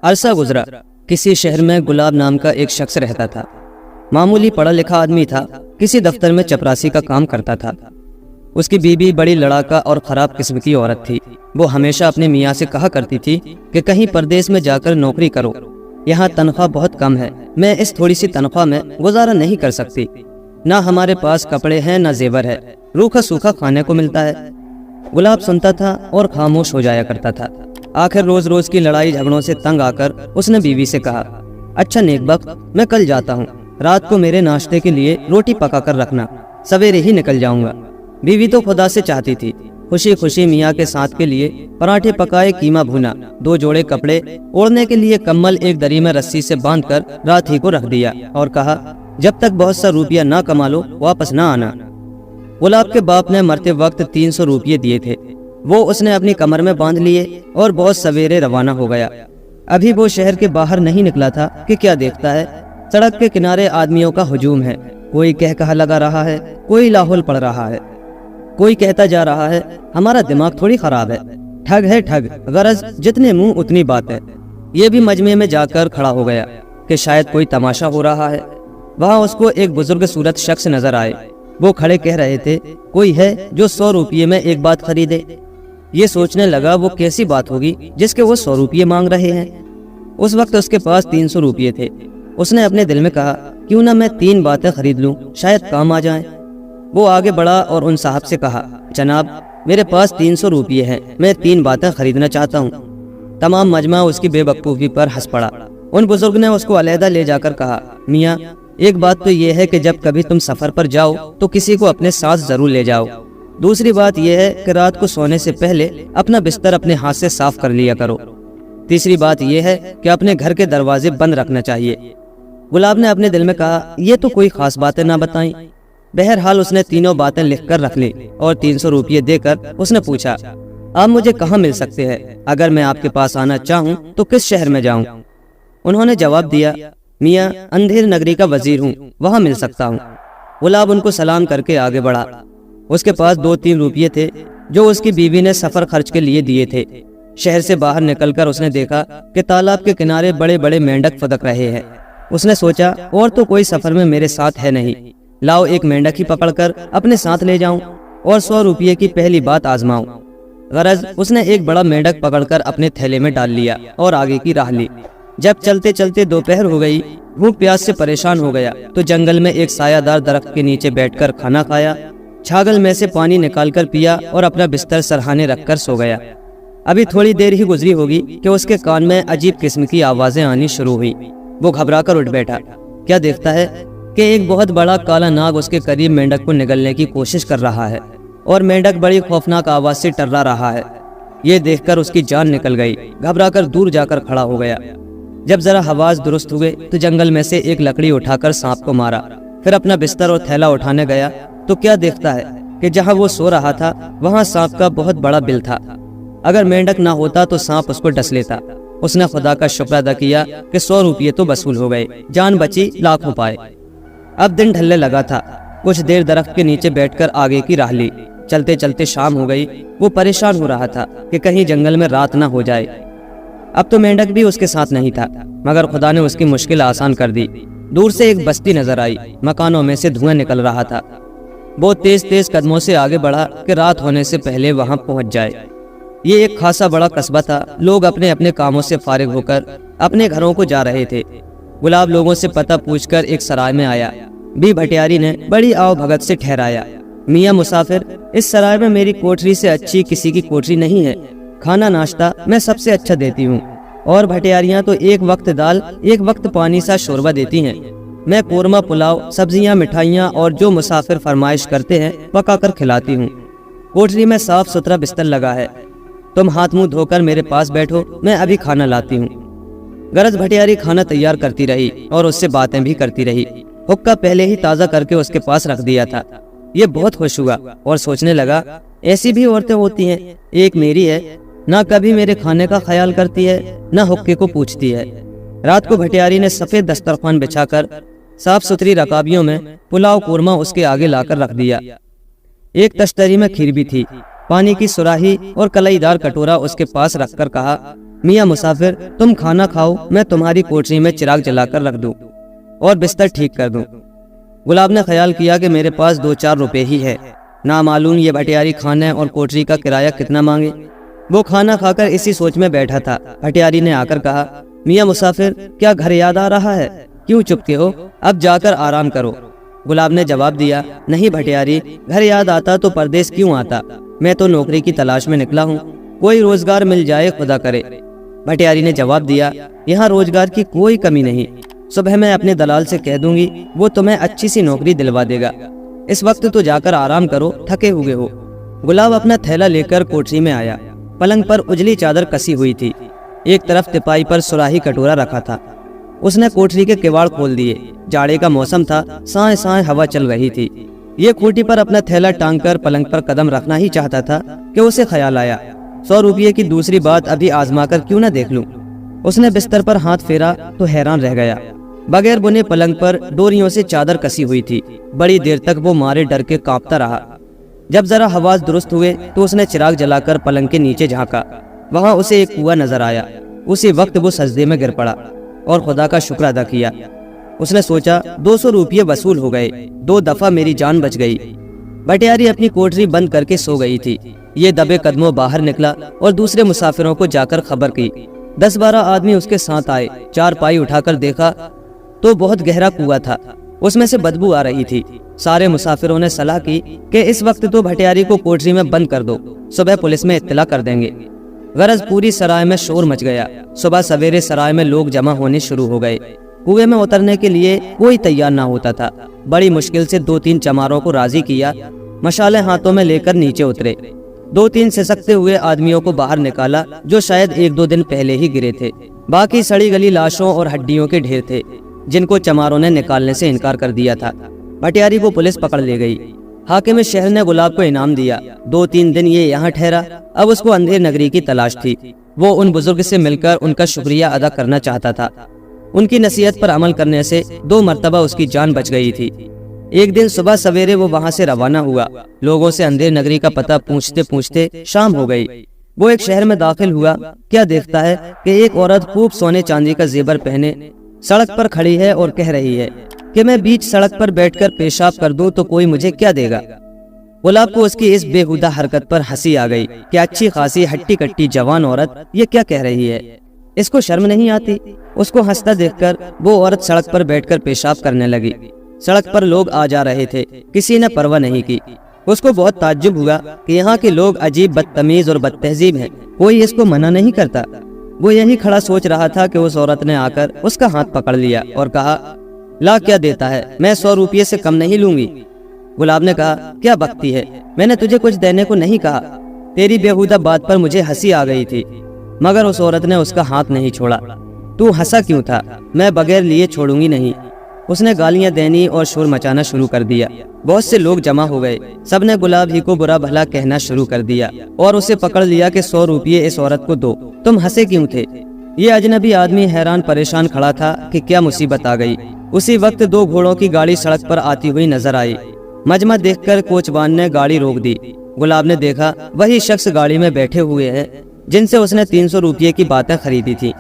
عرصہ گزرا۔ کسی شہر میں گلاب نام کا ایک شخص رہتا تھا۔ معمولی پڑھا لکھا آدمی تھا، کسی دفتر میں چپراسی کا کام کرتا تھا۔ اس کی بیوی بڑی لڑاکا اور خراب قسم کی عورت تھی۔ وہ ہمیشہ اپنے میاں سے کہا کرتی تھی کہ کہیں پردیس میں جا کر نوکری کرو، یہاں تنخواہ بہت کم ہے، میں اس تھوڑی سی تنخواہ میں گزارا نہیں کر سکتی، نہ ہمارے پاس کپڑے ہیں نہ زیور ہے، روکھا سوکھا کھانے کو ملتا ہے۔ گلاب سنتا تھا اور خاموش ہو جایا کرتا تھا۔ آخر روز روز کی لڑائی جھگڑوں سے تنگ آ کر اس نے بیوی سے کہا، اچھا نیک بخت، میں کل جاتا ہوں، رات کو میرے ناشتے کے لیے روٹی پکا کر رکھنا، سویرے ہی نکل جاؤں گا۔ بیوی تو خدا سے چاہتی تھی، خوشی خوشی میاں کے ساتھ کے لیے پراٹھے پکائے، قیمہ بھونا، 2 جوڑے کپڑے، اوڑھنے کے لیے کمبل ایک دری میں رسی سے باندھ کر رات ہی کو رکھ دیا اور کہا، جب تک بہت سا روپیہ نہ کما لو واپس نہ آنا۔ گلاب کے باپ نے مرتے وقت 300 روپیے دیے تھے، وہ اس نے اپنی کمر میں باندھ لیے اور بہت سویرے روانہ ہو گیا۔ ابھی وہ شہر کے باہر نہیں نکلا تھا کہ کیا دیکھتا ہے، سڑک کے کنارے آدمیوں کا ہجوم ہے، کوئی کہہ کہا لگا رہا ہے، کوئی لاہول پڑ رہا ہے، کوئی کہتا جا رہا ہے ہمارا دماغ تھوڑی خراب ہے، ٹھگ ہے ٹھگ، غرض جتنے منہ اتنی بات ہے۔ یہ بھی مجمع میں جا کر کھڑا ہو گیا کہ شاید کوئی تماشا ہو رہا ہے۔ وہاں اس کو ایک بزرگ صورت شخص نظر آئے۔ وہ کھڑے کہہ رہے تھے، کوئی ہے جو 100 روپیے میں ایک بات خریدے؟ یہ سوچنے لگا وہ کیسی بات ہوگی جس کے وہ 100 روپیے مانگ رہے ہیں۔ اس وقت اس کے پاس 300 روپیے تھے۔ اس نے اپنے دل میں کہا، کیوں نہ میں 3 باتیں خرید لوں، شاید کام آ جائیں۔ وہ آگے بڑھا اور ان صاحب سے کہا، جناب میرے پاس 300 روپیے ہیں، میں 3 باتیں خریدنا چاہتا ہوں۔ تمام مجمع اس کی بے وقوفی پر ہنس پڑا۔ ان بزرگ نے اس کو علیحدہ لے جا کر کہا، میاں ایک بات تو یہ ہے کہ جب کبھی تم سفر پر جاؤ تو کسی کو اپنے ساتھ ضرور لے جاؤ۔ دوسری بات یہ ہے کہ رات کو سونے سے پہلے اپنا بستر اپنے ہاتھ سے صاف کر لیا کرو۔ تیسری بات یہ ہے کہ اپنے گھر کے دروازے بند رکھنا چاہیے۔ گلاب نے اپنے دل میں کہا، یہ تو کوئی خاص باتیں نہ بتائیں۔ بہرحال اس نے تینوں باتیں لکھ کر رکھ لی اور 300 روپیے دے کر اس نے پوچھا، آپ مجھے کہاں مل سکتے ہیں؟ اگر میں آپ کے پاس آنا چاہوں تو کس شہر میں جاؤں؟ انہوں نے جواب دیا، میاں اندھیر نگری کا وزیر ہوں، وہاں مل سکتا ہوں۔ گلاب ان کو سلام کر کے آگے بڑھا۔ اس کے پاس 2-3 روپیے تھے جو اس کی بیوی نے سفر خرچ کے لیے دیے تھے۔ شہر سے باہر نکل کر اس نے دیکھا کہ تالاب کے کنارے بڑے بڑے مینڈک پھدک رہے ہیں۔ اس نے سوچا، اور تو کوئی سفر میں میرے ساتھ ہے نہیں، لاؤ ایک مینڈک ہی پکڑ کر اپنے ساتھ لے جاؤں اور 100 روپیے کی پہلی بات آزماؤں۔ غرض اس نے ایک بڑا مینڈک پکڑ کر اپنے تھیلے میں ڈال لیا اور آگے کی راہ لی۔ جب چلتے چلتے دوپہر ہو گئی، بھوک پیاس سے پریشان ہو گیا تو جنگل میں ایک سایہ دار درخت کے نیچے بیٹھ کر کھانا کھایا، چھاگل میں سے پانی نکال کر پیا اور اپنا بستر سرہانے رکھ کر سو گیا۔ ابھی تھوڑی دیر ہی گزری ہوگی کہ اس کے کان میں عجیب قسم کی آوازیں آنی شروع ہوئی۔ وہ گھبرا کر اٹھ بیٹھا۔ کیا دیکھتا ہے کہ ایک بہت بڑا کالا ناگ اس کے قریب مینڈک کو نگلنے کی کوشش کر رہا ہے اور مینڈک بڑی خوفناک آواز سے ٹرا رہا ہے۔ یہ دیکھ کر اس کی جان نکل گئی، گھبرا کر دور جا کر کھڑا ہو گیا۔ جب ذرا حواس درست ہوئے تو جنگل میں سے ایک لکڑی اٹھا کر سانپ کو مارا، پھر اپنا بستر اور تھیلا اٹھانے گیا تو کیا دیکھتا ہے کہ جہاں وہ سو رہا تھا وہاں سانپ کا بہت بڑا بل تھا۔ اگر مینڈک نہ ہوتا تو سانپ اس کو ڈس لیتا۔ اس نے خدا کا شکر ادا کیا کہ 100 روپیے تو وصول ہو گئے، جان بچی لاکھوں پائے۔ اب دن ڈھلنے لگا تھا۔ کچھ دیر درخت کے نیچے بیٹھ کر آگے کی راہ لی۔ چلتے چلتے شام ہو گئی۔ وہ پریشان ہو رہا تھا کہ کہیں جنگل میں رات نہ ہو جائے۔ اب تو مینڈک بھی اس کے ساتھ نہیں تھا، مگر خدا نے اس کی مشکل آسان کر دی۔ دور سے ایک بستی نظر آئی، مکانوں میں سے دھواں نکل رہا تھا۔ بہت تیز تیز قدموں سے آگے بڑھا کہ رات ہونے سے پہلے وہاں پہنچ جائے۔ یہ ایک خاصا بڑا قصبہ تھا۔ لوگ اپنے اپنے کاموں سے فارغ ہو کر اپنے گھروں کو جا رہے تھے۔ گلاب لوگوں سے پتہ پوچھ کر ایک سرائے میں آیا۔ بی بھٹیاری نے بڑی آؤ بھگت سے ٹھہرایا، میاں مسافر، اس سرائے میں میری کوٹری سے اچھی کسی کی کوٹری نہیں ہے۔ کھانا ناشتہ میں سب سے اچھا دیتی ہوں، اور بھٹیاریاں تو ایک وقت دال ایک وقت پانی سا شوربہ دیتی ہیں۔ میں قورمہ پلاؤ، سبزیاں، مٹھائیاں اور جو مسافر فرمائش کرتے ہیں پکا کر کھلاتی ہوں۔ کوٹری میں صاف ستھرا بستر لگا ہے، تم ہاتھ منہ دھو کر میرے پاس بیٹھو، میں ابھی کھانا لاتی ہوں۔ غرض بھٹیاری کھانا تیار کرتی رہی اور اس سے باتیں بھی کرتی رہی۔ حقہ پہلے ہی تازہ کر کے اس کے پاس رکھ دیا تھا۔ یہ بہت خوش ہوا اور سوچنے لگا، ایسی بھی عورتیں ہوتی ہیں، ایک میری ہے، نہ کبھی میرے کھانے کا خیال کرتی ہے نہ حقے کو پوچھتی ہے۔ رات کو بھٹیاری نے سفید دسترخوان بچھا کر صاف ستھری رکابیوں میں پلاؤ قورمہ اس کے آگے لا کر رکھ دیا۔ ایک تشتری میں کھیر بھی تھی۔ پانی کی سراہی اور کلائی دار کٹورا اس کے پاس رکھ کر کہا، میاں مسافر تم کھانا کھاؤ، میں تمہاری کوٹری میں چراغ جلا کر رکھ دوں اور بستر ٹھیک کر دوں۔ گلاب نے خیال کیا کہ میرے پاس 2-4 روپے ہی ہے، نامعلوم یہ بھٹیاری کھانے اور کوٹری کا کرایہ کتنا مانگے۔ وہ کھانا کھا کر اسی سوچ میں بیٹھا تھا، بھٹیاری نے آ کر کہا، میاں مسافر کیا گھر یاد آ رہا ہے؟ کیوں چپکے ہو؟ اب جا کر آرام کرو۔ گلاب نے جواب دیا، نہیں بھٹیاری، گھر یاد آتا تو پردیس کیوں آتا؟ میں تو نوکری کی تلاش میں نکلا ہوں، کوئی روزگار مل جائے خدا کرے۔ بھٹیاری نے جواب دیا، یہاں روزگار کی کوئی کمی نہیں، صبح میں اپنے دلال سے کہہ دوں گی، وہ تمہیں اچھی سی نوکری دلوا دے گا۔ اس وقت تو جا کر آرام کرو، تھکے ہوئے ہو۔ گلاب اپنا تھیلا لے کر کوٹری میں آیا۔ پلنگ پر اجلی چادر کسی ہوئی تھی، ایک طرف تپائی پر سراہی کٹورا رکھا تھا۔ اس نے کوٹری کے کواڑ کھول دیے، جاڑے کا موسم تھا، سائیں سائیں ہوا چل رہی تھی۔ یہ کھوٹی پر اپنا تھیلا ٹانگ کر پلنگ پر قدم رکھنا ہی چاہتا تھا کہ اسے خیال آیا، 100 روپے کی دوسری بات ابھی آزما کر کیوں نہ دیکھ لوں۔ اس نے بستر پر ہاتھ پھیرا تو حیران رہ گیا، بغیر بنے پلنگ پر ڈوریوں سے چادر کسی ہوئی تھی۔ بڑی دیر تک وہ مارے ڈر کے کانپتا رہا۔ جب ذرا حواس درست ہوئے تو اس نے چراغ جلا کر پلنگ کے نیچے جھانکا، وہاں اسے ایک کنواں نظر آیا۔ اسی وقت وہ سجدے میں گر پڑا اور خدا کا شکر ادا کیا۔ اس نے سوچا 200 روپے وصول ہو گئے، 2 دفعہ میری جان بچ گئی۔ بھٹیاری اپنی کوٹری بند کر کے سو گئی تھی۔ یہ دبے قدموں باہر نکلا اور دوسرے مسافروں کو جا کر خبر کی۔ 10-12 آدمی اس کے ساتھ آئے، 4 پائی اٹھا کر دیکھا تو بہت گہرا کنواں تھا، اس میں سے بدبو آ رہی تھی۔ سارے مسافروں نے صلاح کی کہ اس وقت تو بھٹیاری کو کوٹری میں بند کر دو، صبح پولیس میں اطلاع کر دیں گے۔ غرض پوری سرائے میں شور مچ گیا۔ صبح سویرے سرائے میں لوگ جمع ہونے شروع ہو گئے۔ کنویں میں اترنے کے لیے کوئی تیار نہ ہوتا تھا۔ بڑی مشکل سے 2-3 چماروں کو راضی کیا، مشالیں ہاتھوں میں لے کر نیچے اترے۔ 2-3 سسکتے ہوئے آدمیوں کو باہر نکالا جو شاید 1-2 دن پہلے ہی گرے تھے۔ باقی سڑی گلی لاشوں اور ہڈیوں کے ڈھیر تھے جن کو چماروں نے نکالنے سے انکار کر دیا تھا۔ بھٹیاری کو پولیس پکڑ لے گئی۔ حاکم شہر نے گلاب کو انعام دیا۔ 2-3 دن یہ یہاں ٹھہرا۔ اب اس کو اندھیر نگری کی تلاش تھی۔ وہ ان بزرگ سے مل کر ان کا شکریہ ادا کرنا چاہتا تھا۔ ان کی نصیحت پر عمل کرنے سے 2 مرتبہ اس کی جان بچ گئی تھی۔ ایک دن صبح سویرے وہ وہاں سے روانہ ہوا۔ لوگوں سے اندھیر نگری کا پتہ پوچھتے پوچھتے شام ہو گئی۔ وہ ایک شہر میں داخل ہوا، کیا دیکھتا ہے کہ ایک عورت خوب سونے چاندی کا زیور پہنے سڑک پر کھڑی ہے اور کہہ رہی ہے کہ میں بیچ سڑک پر بیٹھ کر پیشاب کر دوں تو کوئی مجھے کیا دے گا۔ گلاب کو اس کی اس بے ہودہ حرکت پر ہنسی آ گئی کہ اچھی خاصی ہٹی کٹی جوان عورت یہ کیا کہہ رہی ہے، اس کو شرم نہیں آتی؟ اس کو ہنستا دیکھ کر وہ عورت سڑک پر بیٹھ کر پیشاب کرنے لگی۔ سڑک پر لوگ آ جا رہے تھے، کسی نے پرواہ نہیں کی۔ اس کو بہت تعجب ہوا کہ یہاں کے لوگ عجیب بدتمیز اور بد تہذیب ہیں، کوئی اس کو منع نہیں کرتا۔ وہ یہی کھڑا سوچ رہا تھا کہ اس عورت نے آ کر اس کا ہاتھ پکڑ لیا اور کہا، لا کیا دیتا ہے، میں 100 روپے سے کم نہیں لوں گی۔ گلاب نے کہا، کیا بکتی ہے، میں نے تجھے کچھ دینے کو نہیں کہا، تیری بےہودہ بات پر مجھے ہنسی آ گئی تھی۔ مگر اس عورت نے اس کا ہاتھ نہیں چھوڑا۔ تو ہنسا کیوں تھا؟ میں بغیر لیے چھوڑوں گی نہیں۔ اس نے گالیاں دینی اور شور مچانا شروع کر دیا۔ بہت سے لوگ جمع ہو گئے، سب نے گلاب ہی کو برا بھلا کہنا شروع کر دیا اور اسے پکڑ لیا کہ 100 روپے اس عورت کو دو۔ تم ہنسے کیوں تھے؟ یہ اجنبی آدمی حیران پریشان کھڑا تھا کہ کیا مصیبت آ گئی۔ اسی وقت 2 گھوڑوں کی گاڑی سڑک پر آتی ہوئی نظر آئی۔ مجمع دیکھ کر کوچوان نے گاڑی روک دی۔ گلاب نے دیکھا وہی شخص گاڑی میں بیٹھے ہوئے ہیں جن سے اس نے 300 روپے کی باتیں خریدی تھی۔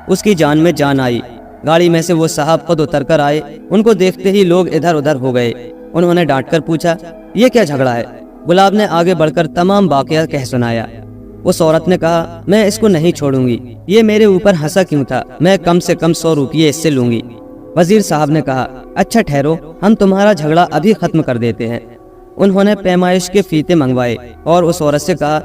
اس کی جان میں جان آئی۔ گاڑی میں سے وہ صاحب خود اتر کر آئے۔ ان کو دیکھتے ہی لوگ ادھر ادھر ہو گئے۔ انہوں نے ڈانٹ کر پوچھا، یہ کیا جھگڑا ہے؟ گلاب نے آگے بڑھ کر تمام واقعہ کہہ سنایا۔ اس عورت نے کہا، میں اس کو نہیں چھوڑوں گی، یہ میرے اوپر ہنسا کیوں تھا، میں کم سے کم 100 روپے اس سے لوں گی۔ وزیر صاحب نے کہا، اچھا ٹھہرو، ہم تمہارا جھگڑا ابھی ختم کر دیتے ہیں۔ انہوں نے پیمائش کے فیتے منگوائے اور اس عورت سے کہا،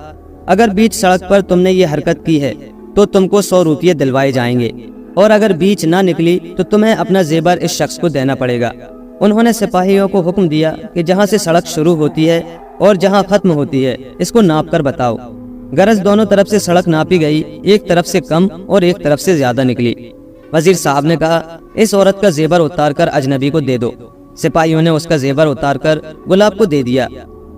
اگر بیچ سڑک پر تم نے یہ حرکت کی ہے تو تم کو 100 روپے دلوائے جائیں گے، اور اگر بیچ نہ نکلی تو تمہیں اپنا زیور اس شخص کو دینا پڑے گا۔ انہوں نے سپاہیوں کو حکم دیا کہ جہاں سے سڑک شروع ہوتی ہے اور جہاں ختم ہوتی ہے اس کو ناپ کر بتاؤ۔ غرض دونوں طرف سے سڑک ناپی گئی، ایک طرف سے کم اور ایک طرف سے زیادہ نکلی۔ وزیر صاحب نے کہا، اس عورت کا زیور اتار کر اجنبی کو دے دو۔ سپاہیوں نے اس کا زیور اتار کر گلاب کو دے دیا۔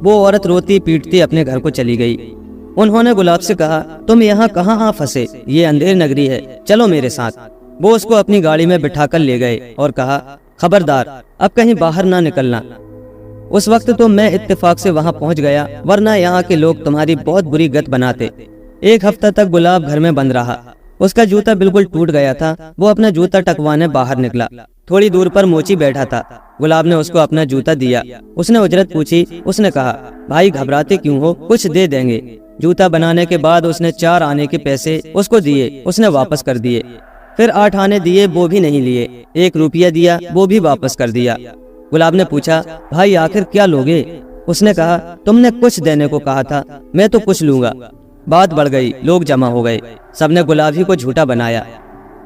وہ عورت روتی پیٹتی اپنے گھر کو چلی گئی۔ انہوں نے گلاب سے کہا، تم یہاں کہاں آ پھنسے، یہ اندھیر نگری ہے، چلو میرے ساتھ۔ وہ اس کو اپنی گاڑی میں بٹھا کر لے گئے اور کہا، خبردار اب کہیں باہر نہ نکلنا۔ اس وقت تو میں اتفاق سے وہاں پہنچ گیا، ورنہ یہاں کے لوگ تمہاری بہت بری گت بناتے۔ 1 ہفتہ تک گلاب گھر میں بند رہا۔ اس کا جوتا بالکل ٹوٹ گیا تھا۔ وہ اپنا جوتا ٹکوانے باہر نکلا۔ تھوڑی دور پر موچی بیٹھا تھا۔ گلاب نے اس کو اپنا جوتا دیا۔ اس نے اجرت پوچھی۔ اس نے کہا، بھائی گھبراتے کیوں ہو، کچھ دے دیں گے۔ جوتا بنانے کے بعد اس نے 4 آنے کے پیسے اس کو دیے، اس نے واپس کر دیے۔ پھر 8 آنے دیے، وہ بھی نہیں لیے۔ 1 روپیہ دیا، وہ بھی واپس کر دیا۔ گلاب نے پوچھا، بھائی آخر کیا لوگے؟ اس نے کہا، تم نے کچھ دینے کو کہا تھا، میں تو کچھ لوں گا۔ بات بڑھ گئی، لوگ جمع ہو گئے، سب نے گلاب ہی کو جھوٹا بنایا۔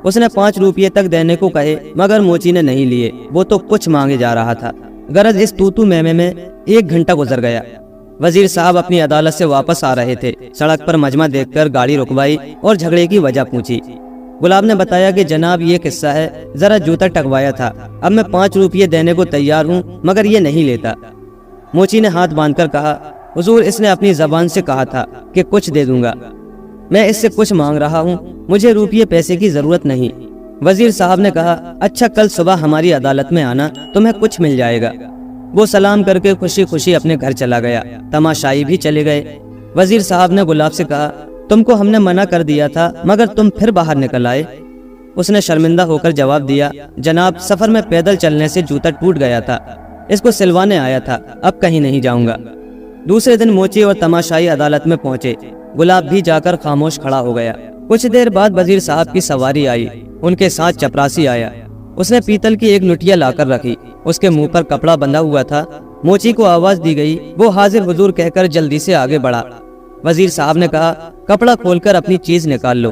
اس نے 5 روپیے تک دینے کو کہے، مگر موچی نے نہیں لیے، وہ تو کچھ مانگے جا رہا تھا۔ غرض اس تو میں 1 گھنٹہ گزر گیا۔ وزیر صاحب اپنی عدالت سے واپس آ رہے تھے۔ سڑک پر مجمع دیکھ کر گاڑی رکوائی اور جھگڑے کی وجہ پوچھی۔ گلاب نے بتایا کہ جناب یہ قصہ ہے، ذرا جوتا ٹکوایا تھا، اب میں 5 روپیے دینے کو تیار ہوں، مگر یہ نہیں لیتا۔ موچی نے ہاتھ باندھ کر کہا، حضور اس نے اپنی زبان سے کہا تھا کہ کچھ دے دوں گا، میں اس سے کچھ مانگ رہا ہوں، مجھے روپیے پیسے کی ضرورت نہیں۔ وزیر صاحب نے کہا، اچھا کل صبح ہماری عدالت میں آنا، تمہیں کچھ مل جائے گا۔ وہ سلام کر کے خوشی خوشی اپنے گھر چلا گیا۔ تماشائی بھی چلے گئے۔ وزیر صاحب نے گلاب سے کہا، تم کو ہم نے منع کر دیا تھا، مگر تم پھر باہر نکل آئے۔ اس نے شرمندہ ہو کر جواب دیا، جناب سفر میں پیدل چلنے سے جوتا ٹوٹ گیا تھا، اس کو سلوانے آیا تھا، اب کہیں نہیں جاؤں گا۔ دوسرے دن موچی اور تماشائی عدالت میں پہنچے۔ گلاب بھی جا کر خاموش کھڑا ہو گیا۔ کچھ دیر بعد وزیر صاحب کی سواری آئی، ان کے ساتھ چپراسی آیا۔ اس نے پیتل کی ایک لٹیا لا کر رکھی، اس کے منہ پر کپڑا بندھا ہوا تھا۔ موچی کو آواز دی گئی، وہ حاضر حضور کہہ کر جلدی سے آگے بڑھا۔ وزیر صاحب نے کہا، کپڑا کھول کر اپنی چیز نکال لو۔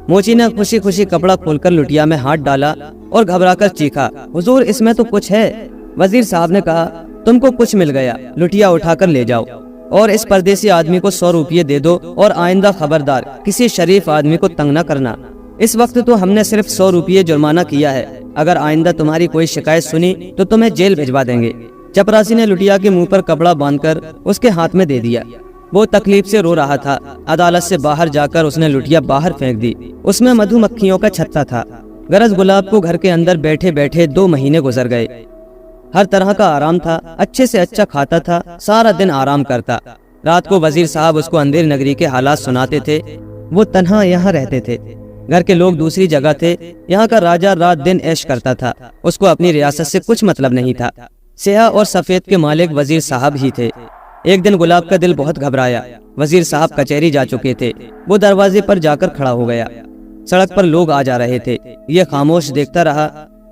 موچی نے خوشی خوشی کپڑا کھول کر لٹیا میں ہاتھ ڈالا اور گھبرا کر چیخا، حضور اس میں تو کچھ ہے۔ وزیر صاحب نے کہا، تم کو کچھ مل گیا، لٹیا اٹھا کر لے جاؤ اور اس پردیسی آدمی کو 100 روپیے دے دو، اور آئندہ خبردار کسی شریف آدمی کو تنگ نہ کرنا۔ اس وقت تو ہم نے صرف 100 روپیے جرمانہ کیا ہے، اگر آئندہ تمہاری کوئی شکایت سنی تو تمہیں جیل بھجوا دیں گے۔ چپراسی نے لٹیا کے منہ پر کپڑا باندھ کر اس کے ہاتھ میں دے دیا۔ وہ تکلیف سے رو رہا تھا۔ عدالت سے باہر جا کر اس نے لٹیا باہر پھینک دی، اس میں مدھو مکھیوں کا چھتا تھا۔ غرض گلاب کو گھر کے اندر بیٹھے بیٹھے 2 مہینے گزر گئے۔ ہر طرح کا آرام تھا، اچھے سے اچھا کھاتا تھا، سارا دن آرام کرتا۔ رات کو وزیر صاحب اس کو اندھیر نگری کے حالات سناتے تھے۔ وہ تنہا یہاں رہتے تھے، گھر کے لوگ دوسری جگہ تھے۔ یہاں کا راجہ رات دن عیش کرتا تھا، اس کو اپنی ریاست سے کچھ مطلب نہیں تھا۔ سیاہ اور سفید کے مالک وزیر صاحب ہی تھے۔ ایک دن گلاب کا دل بہت گھبرایا۔ وزیر صاحب کچہری جا چکے تھے، وہ دروازے پر جا کر کھڑا ہو گیا۔ سڑک پر لوگ آ جا رہے تھے، یہ خاموش دیکھتا رہا۔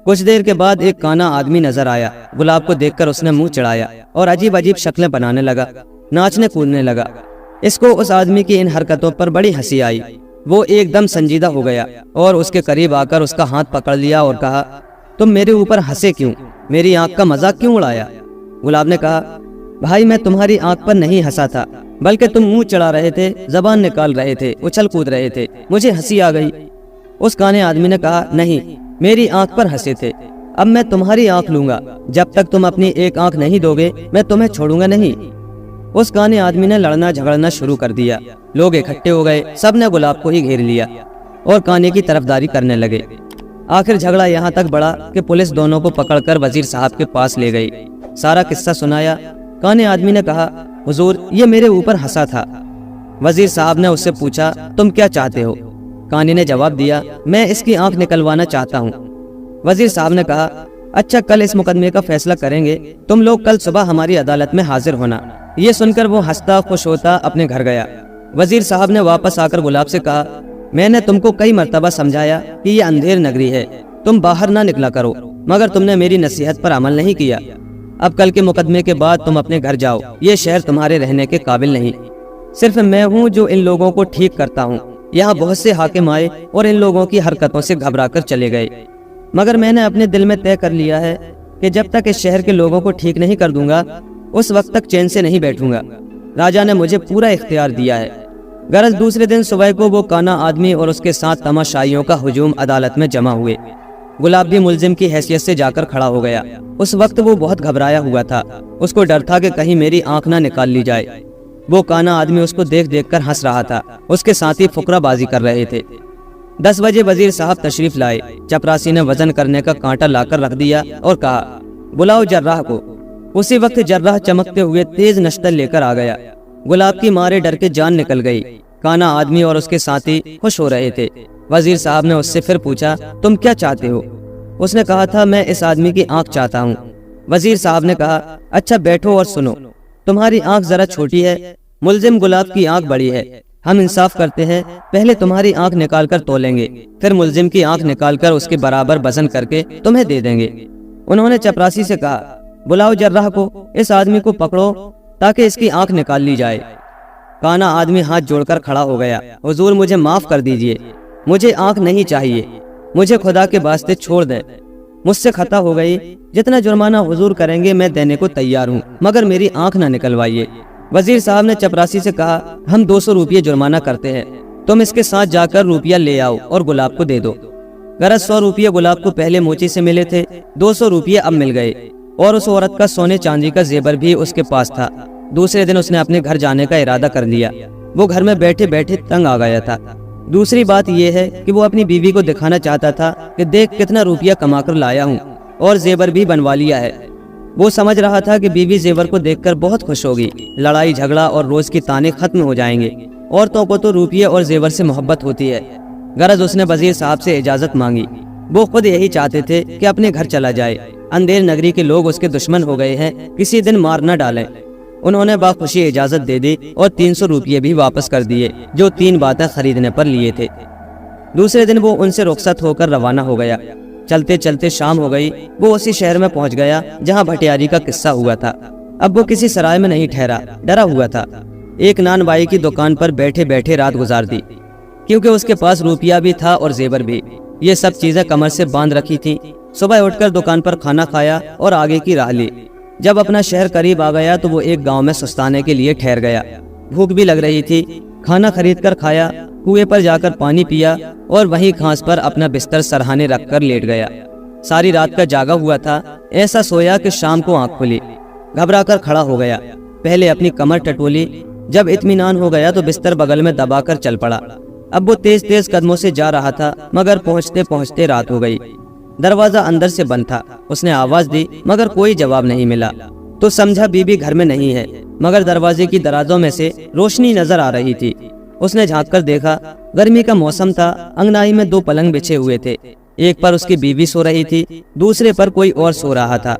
کچھ دیر کے بعد ایک کانا آدمی نظر آیا۔ گلاب کو دیکھ کر اس نے منہ چڑھایا اور عجیب عجیب شکلیں بنانے لگا، ناچنے کودنے لگا۔ اس کو اس آدمی کی ان حرکتوں پر بڑی ہنسی آئی۔ وہ ایک دم سنجیدہ ہو گیا اور اس کے قریب آ کر اس کا ہاتھ پکڑ لیا اور کہا، تم میرے اوپر ہنسے کیوں؟ میری آنکھ کا مذاق کیوں اڑایا؟ گلاب نے کہا، بھائی میں تمہاری آنکھ پر نہیں ہنسا تھا، بلکہ تم منہ چڑھا رہے تھے، زبان نکال رہے تھے، اچھل کود رہے تھے، مجھے ہنسی آ گئی۔ اس کانے آدمی نے کہا، نہیں، میری آنکھ پر ہنسے تھے، اب میں تمہاری آنکھ لوں گا، جب تک تم اپنی ایک آنکھ نہیں دو گے میں تمہیں چھوڑوں گا نہیں۔ اس کانے آدمی نے لڑنا جھگڑنا شروع کر دیا۔ لوگ اکٹھے ہو گئے، سب نے گلاب کو ہی گھیر لیا اور کانے کی طرفداری کرنے لگے۔ آخر جھگڑا یہاں تک بڑھا کہ پولیس دونوں کو پکڑ کر وزیر صاحب کے پاس لے گئی۔ سارا قصہ سنایا۔ کانے آدمی نے کہا، حضور یہ میرے اوپر ہنسا تھا۔ وزیر صاحب نے اس سے پوچھا، تم کیا چاہتے ہو؟ کانے نے جواب دیا، میں اس کی آنکھ نکلوانا چاہتا ہوں۔ وزیر صاحب نے کہا، اچھا کل اس مقدمے کا فیصلہ کریں گے، تم لوگ کل صبح ہماری عدالت میں حاضر ہونا۔ یہ سن کر وہ ہنستا خوش ہوتا اپنے گھر گیا۔ وزیر صاحب نے واپس آ کر گلاب سے کہا، میں نے تم کو کئی مرتبہ سمجھایا کہ یہ اندھیر نگری ہے، تم باہر نہ نکلا کرو، مگر تم نے میری نصیحت پر عمل نہیں کیا۔ اب کل کے مقدمے کے بعد تم اپنے گھر جاؤ، یہ شہر تمہارے رہنے کے قابل نہیں۔ صرف میں ہوں جو ان لوگوں کو ٹھیک کرتا ہوں۔ یہاں بہت سے حاکم آئے اور ان لوگوں کی حرکتوں سے گھبرا کر چلے گئے، مگر میں نے اپنے دل میں طے کر لیا ہے کہ جب تک اس شہر کے لوگوں کو ٹھیک نہیں کر دوں گا اس وقت تک چین سے نہیں بیٹھوں گا۔ راجہ نے مجھے پورا اختیار دیا ہے۔ غرض دوسرے دن صبح کو وہ کانا آدمی اور اس کے ساتھ تماشائیوں کا ہجوم عدالت میں جمع ہوئے۔ گلاب بھی ملزم کی حیثیت سے جا کر کھڑا ہو گیا۔ اس وقت وہ بہت گھبرایا ہوا تھا، اس کو ڈر تھا کہ کہیں میری آنکھ نہ نکال لی جائے۔ وہ کانا آدمی اس کو دیکھ دیکھ کر ہنس رہا تھا، اس کے ساتھی فقرہ بازی کر رہے تھے۔ 10 بجے وزیر صاحب تشریف لائے۔ چپراسی نے وزن کرنے کا کانٹا لا کر رکھ دیا اور کہا، بلاؤ جراح کو۔ اسی وقت جراح چمکتے ہوئے تیز نشتر لے کر آ گیا۔ گلاب کی مارے ڈر کے جان نکل گئی۔ کانا آدمی اور اس کے ساتھی خوش ہو رہے تھے۔ وزیر صاحب نے اس سے پھر پوچھا تم کیا چاہتے ہو؟ اس نے کہا تھا میں اس آدمی کی آنکھ چاہتا ہوں۔ وزیر صاحب نے کہا اچھا بیٹھو اور سنو، تمہاری آنکھ ذرا چھوٹی ہے، ملزم گلاب کی آنکھ بڑی ہے، ہم انصاف کرتے ہیں، پہلے تمہاری آنکھ نکال کر تولیں گے، پھر ملزم کی آنکھ نکال کر اس کے برابر وزن کر کے تمہیں دے دیں گے۔ انہوں نے چپراسی سے کہا بلاؤ جراح کو، اس آدمی کو پکڑو تاکہ اس کی آنکھ نکال لی جائے۔ کانا آدمی ہاتھ جوڑ کر کھڑا ہو گیا، حضور مجھے معاف کر دیجئے، مجھے آنکھ نہیں چاہیے، مجھے خدا کے واسطے چھوڑ دے، مجھ سے خطا ہو گئی، جتنا جرمانہ حضور کریں گے میں دینے کو تیار ہوں، مگر میری آنکھ نہ نکلوائیے۔ وزیر صاحب نے چپراسی سے کہا ہم 200 روپیے جرمانہ کرتے ہیں، تم اس کے ساتھ جا کر روپیہ لے آؤ اور گلاب کو دے دو۔ غرض 100 روپیے گلاب کو پہلے موچی سے ملے تھے، 200 روپیے اب مل گئے، اور اس عورت کا سونے چاندی کا زیور بھی اس کے پاس تھا۔ دوسرے دن اس نے اپنے گھر جانے کا ارادہ کر لیا، وہ گھر میں بیٹھے بیٹھے تنگ آ گیا تھا۔ دوسری بات یہ ہے کہ وہ اپنی بیوی کو دکھانا چاہتا تھا کہ دیکھ کتنا روپیہ کما کر لایا ہوں، اور زیور بھی بنوا لیا ہے۔ وہ سمجھ رہا تھا کہ بیوی زیور کو دیکھ کر بہت خوش ہوگی، لڑائی جھگڑا اور روز کی تانے ختم ہو جائیں گے۔ عورتوں کو تو روپیے اور زیور سے محبت ہوتی ہے۔ غرض اس نے وزیر صاحب سے اجازت مانگی، وہ خود یہی چاہتے تھے کہ اپنے گھر چلا جائے، اندھیر نگری کے لوگ اس کے دشمن ہو گئے ہیں، کسی دن مار نہ ڈالیں۔ انہوں نے باخوشی اجازت دے دی اور 300 روپیے بھی واپس کر دیے جو 3 باتیں خریدنے پر لیے تھے۔ دوسرے دن وہ ان سے رخصت ہو کر روانہ ہو گیا۔ چلتے چلتے شام ہو گئی، وہ اسی شہر میں پہنچ گیا جہاں بھٹیاری کا قصہ ہوا تھا۔ اب وہ کسی سرائے میں نہیں ٹھہرا، ڈرا ہوا تھا۔ ایک نان بائی کی دکان پر بیٹھے بیٹھے رات گزار دی، کیونکہ اس کے پاس روپیہ بھی تھا اور زیور بھی۔ یہ سب چیزیں کمر سے باندھ رکھی تھیں۔ صبح اٹھ کر دکان پر کھانا کھایا اور آگے کی راہ لی۔ جب اپنا شہر قریب آ گیا تو وہ ایک گاؤں میں سستانے کے لیے ٹھہر گیا۔ بھوک بھی لگ رہی تھی، کھانا خرید کر کھایا، کنویں پر جا کر پانی پیا اور وہیں گھاس پر اپنا بستر سرہانے رکھ کر لیٹ گیا۔ ساری رات کا جاگا ہوا تھا، ایسا سویا کہ شام کو آنکھ کھلی۔ گھبرا کر کھڑا ہو گیا، پہلے اپنی کمر ٹٹولی، جب اطمینان ہو گیا تو بستر بغل میں دبا کر چل پڑا۔ اب وہ تیز تیز قدموں سے جا رہا تھا، مگر پہنچتے پہنچتے رات ہو گئی۔ دروازہ اندر سے بند تھا۔ اس نے آواز دی مگر کوئی جواب نہیں ملا، تو سمجھا بیوی گھر میں نہیں ہے، مگر دروازے کی درازوں میں سے روشنی نظر آ رہی تھی۔ اس نے جھانک کر دیکھا، گرمی کا موسم تھا، انگنائی میں 2 پلنگ بچھے ہوئے تھے، ایک پر اس کی بیوی سو رہی تھی، دوسرے پر کوئی اور سو رہا تھا،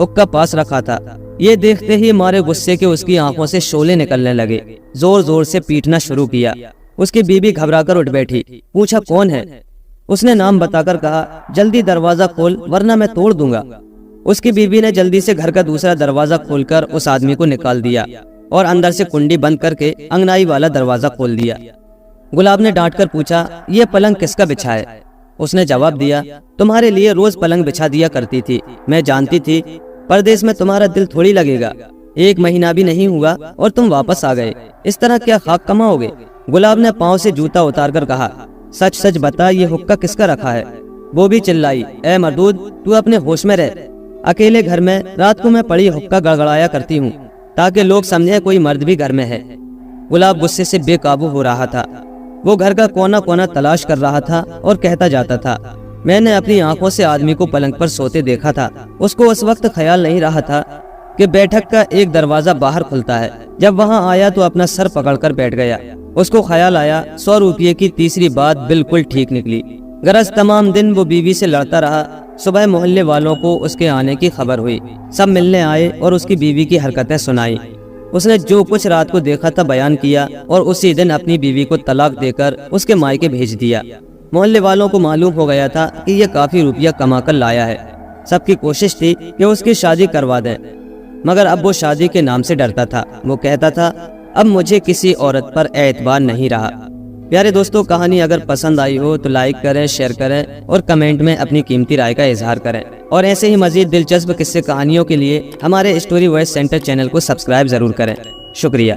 حقہ پاس رکھا تھا۔ یہ دیکھتے ہی مارے غصے کے اس کی آنکھوں سے شعلے نکلنے لگے، زور زور سے پیٹنا شروع کیا۔ اس کی بیوی گھبرا کر اٹھ بیٹھی، پوچھا کون ہے؟ اس نے نام بتا کر کہا جلدی دروازہ کھول ورنہ میں توڑ دوں گا۔ اس کی بیوی نے جلدی سے گھر کا دوسرا دروازہ کھول کر اس آدمی کو نکال دیا اور اندر سے کنڈی بند کر کے انگنائی والا دروازہ کھول دیا۔ گلاب نے ڈانٹ کر پوچھا یہ پلنگ کس کا بچھا ہے؟ اس نے جواب دیا تمہارے لیے روز پلنگ بچھا دیا کرتی تھی، میں جانتی تھی پردیس میں تمہارا دل تھوڑی لگے گا، 1 مہینہ بھی نہیں ہوا اور تم واپس آ گئے، اس طرح کیا خاک کماؤ گے؟ گلاب نے پاؤں سے جوتا اتار کر کہا سچ سچ بتا یہ حقہ کس کا رکھا ہے؟ وہ بھی چلائی اے مردود تو اپنے ہوش میں رہ، اکیلے گھر میں رات کو میں پڑی حقہ گڑگڑایا کرتی ہوں تاکہ لوگ سمجھیں کوئی مرد بھی گھر میں ہے۔ گلاب غصے سے بے قابو ہو رہا تھا، وہ گھر کا کونا کونا تلاش کر رہا تھا اور کہتا جاتا تھا میں نے اپنی آنکھوں سے آدمی کو پلنگ پر سوتے دیکھا تھا۔ اس کو اس وقت خیال نہیں رہا تھا کہ بیٹھک کا ایک دروازہ باہر کھلتا ہے، جب وہاں آیا تو اپنا سر پکڑ کر بیٹھ گیا۔ اس کو خیال آیا 100 روپیے کی تیسری بات بالکل ٹھیک نکلی۔ غرض تمام دن وہ بیوی سے لڑتا رہا۔ صبح محلے والوں کو اس کے آنے کی خبر ہوئی، سب ملنے آئے اور اس کی بیوی کی حرکتیں سنائی۔ اس نے جو کچھ رات کو دیکھا تھا بیان کیا اور اسی دن اپنی بیوی کو طلاق دے کر اس کے مائکے بھیج دیا۔ محلے والوں کو معلوم ہو گیا تھا کہ یہ کافی روپیہ کما کر لایا ہے۔ سب کی کوشش تھی کہ اس کی شادی کروا دیں، مگر اب وہ شادی کے نام سے ڈرتا تھا۔ وہ کہتا تھا اب مجھے کسی عورت پر اعتبار نہیں رہا۔ پیارے دوستو، کہانی اگر پسند آئی ہو تو لائک کریں، شیئر کریں اور کمنٹ میں اپنی قیمتی رائے کا اظہار کریں، اور ایسے ہی مزید دلچسپ قصے کہانیوں کے لیے ہمارے اسٹوری وائس سینٹر چینل کو سبسکرائب ضرور کریں۔ شکریہ۔